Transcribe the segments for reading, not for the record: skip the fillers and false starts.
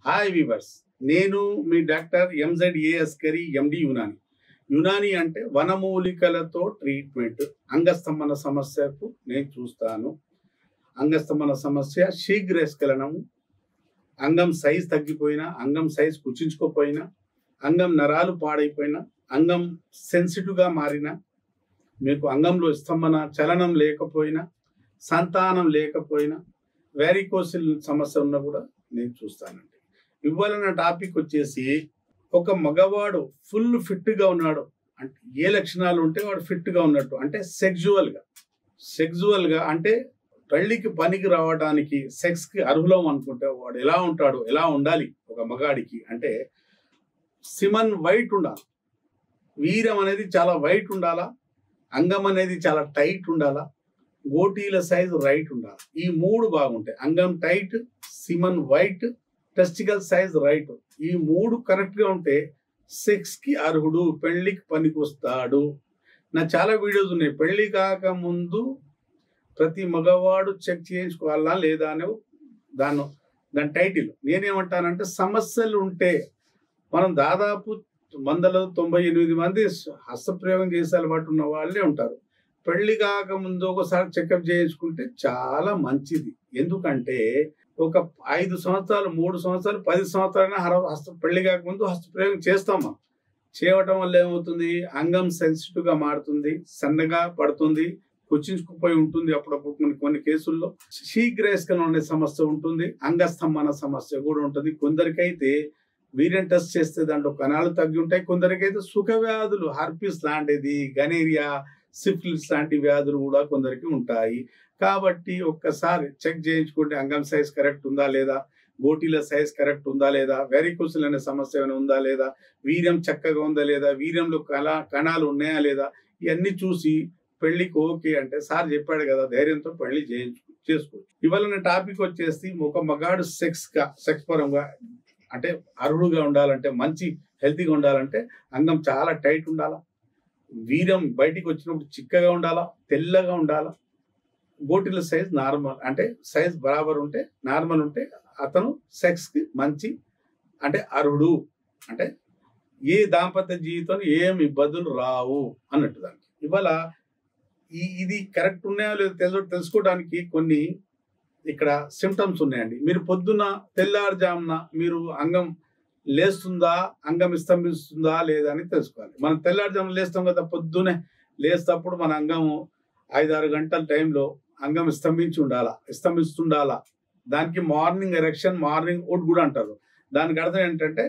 Hi weavers, నేను మీ doctor ఎంజెడ్ఏ Askari ఎండి యునాని. యునాని అంటే వనమూలికలతో treatment. అంగస్తంభన సమస్యకు నేను చూస్తాను. అంగస్తంభన సమస్య శీఘ్రస్ఖలనము, అంగం సైజ్ తగ్గిపోయినా, అంగం సైజ్ కుచించుకోపోయినా, అంగం నరాలు పాడైపోయినా, అంగం సెన్సిటివ్గా మారినా, మీకు అంగంలో స్తంభన చలనం లేకపోయినా, సంతానం లేకపోయినా, వ్యారికోసిల్ సమస్య ఉన్నా కూడా నేను చూస్తానండి. ఇవాళ నా టాపిక్ వచ్చేసి, ఒక మగవాడు ఫుల్ ఫిట్గా ఉన్నాడు అంటే ఏ లక్షణాలు ఉంటే వాడు ఫిట్గా ఉన్నట్టు అంటే సెక్జువల్గా అంటే పెళ్లికి పనికి రావడానికి, సెక్స్కి అర్హులం అనుకుంటే వాడు ఎలా ఉంటాడు, ఎలా ఉండాలి ఒక మగాడికి అంటే సిమన్ వైట్ ఉండాలి. వీరం అనేది చాలా వైట్ ఉండాలా, అంగం అనేది చాలా టైట్ ఉండాలా, గోటీల సైజు రైట్ ఉండాలి. ఈ మూడు బాగుంటాయి. అంగం tight, semen white, testicle size right. ఈ మూడు కరెక్ట్గా ఉంటే సెక్స్కి అర్హుడు, పెళ్లికి పనికి వస్తాడు. నా చాలా వీడియోస్ ఉన్నాయి. పెళ్లి కాకముందు ప్రతి మగవాడు చెక్ చేయించుకోవాలా లేదా అనే దాని టైటిల్. నేనేమంటానంటే, సమస్యలు ఉంటే మనం దాదాపు 198 మంది హస్తప్రయోగం చేసే అలవాటు ఉన్న వాళ్ళే ఉంటారు. పెళ్లి కాకముందు ఒకసారి చెకప్ చేయించుకుంటే చాలా మంచిది. ఎందుకంటే ఒక 5 సంవత్సరాలు, 3 సంవత్సరాలు, 10 సంవత్సరాలైనా పెళ్లి కాకముందు హస్తప్రయోగం చేస్తామా. చేయటం వల్ల ఏమవుతుంది, అంగం సెన్సిటివ్గా మారుతుంది, సన్నగా పడుతుంది, కుచించుకుపోయి ఉంటుంది. అప్పుడప్పుడు కొన్ని కేసుల్లో శీఘ్రస్ఖలనం అనే సమస్య ఉంటుంది, అంగస్తంభన సమస్య కూడా ఉంటుంది. కొందరికైతే వీర్యం టెస్ట్ చేస్తే దాంట్లో కణాలు తగ్గి ఉంటాయి. కొందరికైతే సుఖ వ్యాధులు, హర్పిస్ లాంటిది, గనేరియా, సిఫిలిస్ లాంటి వ్యాధులు కూడా కొందరికి ఉంటాయి. కాబట్టి ఒక్కసారి చెక్ చేయించుకుంటే అంగం సైజ్ కరెక్ట్ ఉందా లేదా, గోటీల సైజ్ కరెక్ట్ ఉందా లేదా, వెరికోసిల్ అనే సమస్య ఏమైనా ఉందా లేదా, వీర్యం చక్కగా ఉందా లేదా, వీర్యంలో కణాలు ఉన్నాయా లేదా, ఇవన్నీ చూసి పెళ్లికి ఓకే అంటే సార్ చెప్పాడు కదా, ధైర్యంతో పెళ్లి చేసుకోవచ్చు. ఇవాళ నా టాపిక్ వచ్చేసి, ఒక మగాడు సెక్స్ పరంగా అంటే అర్హుడుగా ఉండాలంటే, మంచి హెల్తీగా ఉండాలంటే అంగం చాలా టైట్ ఉండాలా, వీర్యం బయటికి వచ్చినప్పుడు చిక్కగా ఉండాలా, తెల్లగా ఉండాలా, గోటీల సైజ్ నార్మల్ అంటే సైజ్ బరాబర్ ఉంటే, నార్మల్ ఉంటే అతను సెక్స్కి మంచి అంటే అర్హుడు. అంటే ఏ దాంపత్య జీవితంలో ఏం ఇబ్బందులు రావు అన్నట్టు. దానికి ఇవాళ ఇది కరెక్ట్ ఉన్నాయో లేదో తెలుసుకోవడానికి కొన్ని ఇక్కడ సిమ్టమ్స్ ఉన్నాయండి. మీరు పొద్దున్న తెల్లారుజామున మీరు అంగం లేస్తుందా, అంగం స్తంభిస్తుందా లేదా అని తెలుసుకోవాలి. మనం తెల్లారుజామున లేస్తాం కదా, పొద్దునే లేస్తప్పుడు మన అంగము 5-6 గంటల టైంలో అంగం స్తంభిస్తుండాలా. దానికి మార్నింగ్ ఎరెక్షన్, మార్నింగ్ వుడ్ కూడా అంటారు. దానికి అర్థం ఏంటంటే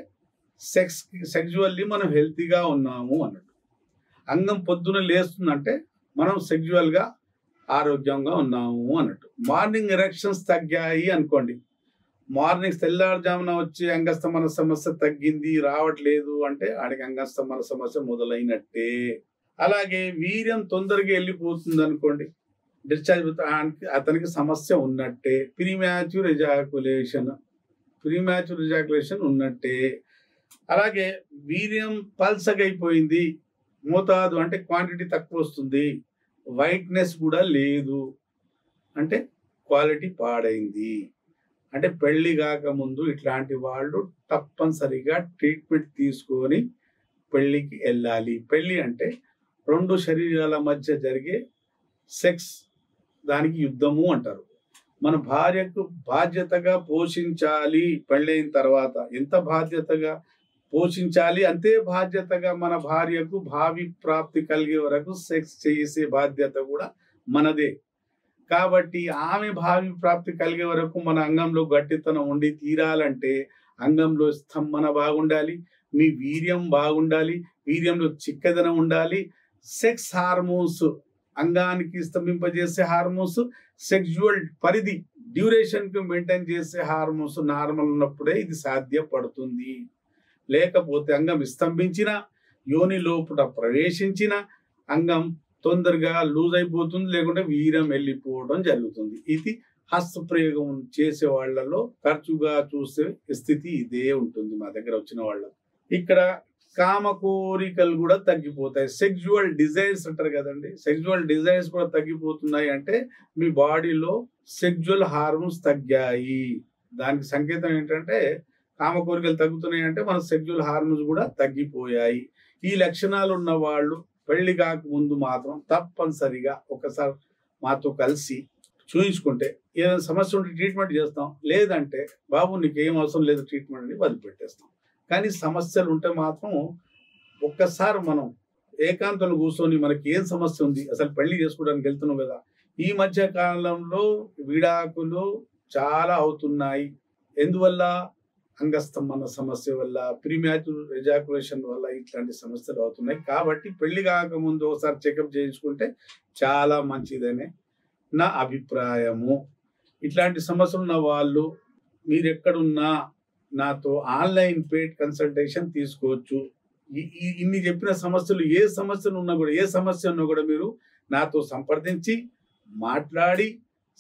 సెక్జువల్లీ మనం హెల్తీగా ఉన్నాము అన్నట్టు. అంగం పొద్దున లేస్తుందంటే మనం సెక్జువల్గా ఆరోగ్యంగా ఉన్నాము అన్నట్టు. మార్నింగ్ ఎరెక్షన్స్ తగ్గాయి అనుకోండి, మార్నింగ్ తెల్లారుజామున వచ్చి అంగస్తంభన సమస్య తగ్గింది, రావట్లేదు అంటే ఆడికి అంగస్తంభన సమస్య మొదలైనట్టే. అలాగే వీర్యం తొందరగా వెళ్ళిపోతుంది అనుకోండి, డిశ్చార్జ్ అతనికి సమస్య ఉన్నట్టే. ప్రీమ్యాచ్యూర్ ఎజాకులేషన్ ఉన్నట్టే. అలాగే వీర్యం పల్సగైపోయింది, మోతాదు అంటే క్వాంటిటీ తక్కువ వస్తుంది, వైట్నెస్ కూడా లేదు అంటే క్వాలిటీ పాడైంది. అంటే పెళ్లి కాకముందు ఇట్లాంటి వాళ్ళు తప్పనిసరిగా ట్రీట్మెంట్ తీసుకొని పెళ్లికి వెళ్ళాలి. పెళ్లి అంటే 2 శరీరాల మధ్య జరిగే సెక్స్, దానికి యుద్ధము అంటారు. మన భార్యకు బాధ్యతగా పోషించాలి. పెళ్ళైన తర్వాత ఎంత బాధ్యతగా పోషించాలి, అంతే బాధ్యతగా మన భార్యకు భావి ప్రాప్తి కలిగే వరకు సెక్స్ చేసే బాధ్యత కూడా మనదే. కాబట్టి ఆమె భావి ప్రాప్తి కలిగే వరకు మన అంగంలో గట్టితనం ఉండి తీరాలంటే అంగంలో స్తంభన బాగుండాలి, మీ వీర్యం బాగుండాలి, వీర్యంలో చిక్కదనం ఉండాలి. సెక్స్ హార్మోన్స్, అంగానికి స్తంభింపజేసే హార్మోన్స్, సెక్జువల్ పరిధి డ్యూరేషన్కి మెయింటైన్ చేసే హార్మోన్స్ నార్మల్ ఉన్నప్పుడే ఇది సాధ్యపడుతుంది. లేకపోతే అంగం స్తంభించిన, యోని లోపల ప్రవేశించిన అంగం తొందరగా లూజ్ అయిపోతుంది, లేకుంటే వీర్యం వెళ్ళిపోవడం జరుగుతుంది. ఇది హస్తప్రయోగం చేసే వాళ్ళలో తరచుగా చూసే స్థితి ఇదే ఉంటుంది మా దగ్గర వచ్చిన వాళ్ళలో. ఇక్కడ కామ కోరికలు కూడా తగ్గిపోతాయి. సెక్జువల్ డిజైర్స్ అంటారు కదండి, సెక్జువల్ డిజైర్స్ కూడా తగ్గిపోతున్నాయి అంటే మీ బాడీలో సెక్జువల్ హార్మోన్స్ తగ్గాయి. దానికి సంకేతం ఏంటంటే కామ కోరికలు తగ్గుతున్నాయి అంటే మన సెక్సువల్ హార్మోన్స్ కూడా తగ్గిపోయాయి. ఈ లక్షణాలు ఉన్న వాళ్ళు పెళ్లి కాకముందు మాత్రం తప్పనిసరిగా ఒకసారి మాతో కలిసి చూయించుకుంటే ఏదైనా సమస్య ఉంటే ట్రీట్మెంట్ చేస్తాం. లేదంటే బాబు నీకేం అవసరం లేదు ట్రీట్మెంట్ అని వదిలిపెట్టేస్తాం. కానీ సమస్యలు ఉంటే మాత్రం ఒక్కసారి మనం ఏకాంతంలో కూర్చొని మనకి ఏం సమస్య ఉంది, అసలు పెళ్లి చేసుకోవడానికి వెళ్తున్నాం కదా. ఈ మధ్య కాలంలో విడాకులు చాలా అవుతున్నాయి. ఎందువల్ల? అంగస్తంభన సమస్య వల్ల, ప్రీమ్యాచ్యూర్ ఎజాకులేషన్ వల్ల ఇట్లాంటి సమస్యలు అవుతున్నాయి. కాబట్టి పెళ్లి కాకముందు ఒకసారి చెకప్ చేయించుకుంటే చాలా మంచిదనే నా అభిప్రాయము. ఇట్లాంటి సమస్యలు ఉన్న వాళ్ళు మీరు ఎక్కడున్నా నాతో ఆన్లైన్ పెయిడ్ కన్సల్టేషన్ తీసుకోవచ్చు. ఇన్ని చెప్పిన సమస్యలు ఏ సమస్యలు ఉన్నా కూడా, ఏ సమస్య ఉన్నా కూడా మీరు నాతో సంప్రదించి మాట్లాడి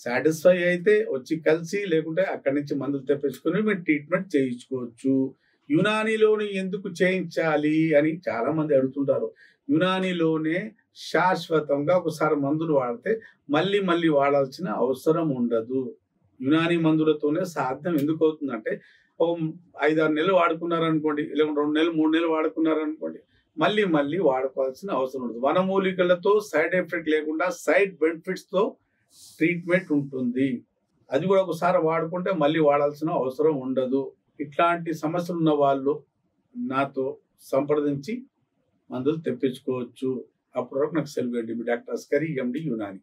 సాటిస్ఫై అయితే వచ్చి కలిసి, లేకుంటే అక్కడి నుంచి మందులు తెప్పించుకొని మీరు ట్రీట్మెంట్ చేయించుకోవచ్చు. యునానీలోని ఎందుకు చేయించాలి అని చాలా మంది అడుగుతుంటారు. యునానీలోనే శాశ్వతంగా ఒకసారి మందులు వాడితే మళ్ళీ మళ్ళీ వాడాల్సిన అవసరం ఉండదు. యునానీ మందులతోనే సాధ్యం. ఎందుకు అవుతుందంటే 5-6 నెలలు వాడుకున్నారనుకోండి, లేకుంటే 2 నెలలు 3 నెలలు వాడుకున్నారనుకోండి, మళ్ళీ మళ్ళీ వాడుకోవాల్సిన అవసరం ఉండదు. వనమూలికలతో సైడ్ ఎఫెక్ట్ లేకుండా సైడ్ బెనిఫిట్స్ తో ట్రీట్మెంట్ ఉంటుంది. అది కూడా ఒకసారి వాడుకుంటే మళ్ళీ వాడాల్సిన అవసరం ఉండదు. ఇట్లాంటి సమస్యలు ఉన్న వాళ్ళు నాతో సంప్రదించి మందులు తెప్పించుకోవచ్చు. అప్పటి వరకు నాకు సెలవు. డాక్టర్ అస్కరీ, ఎండి, యునాని.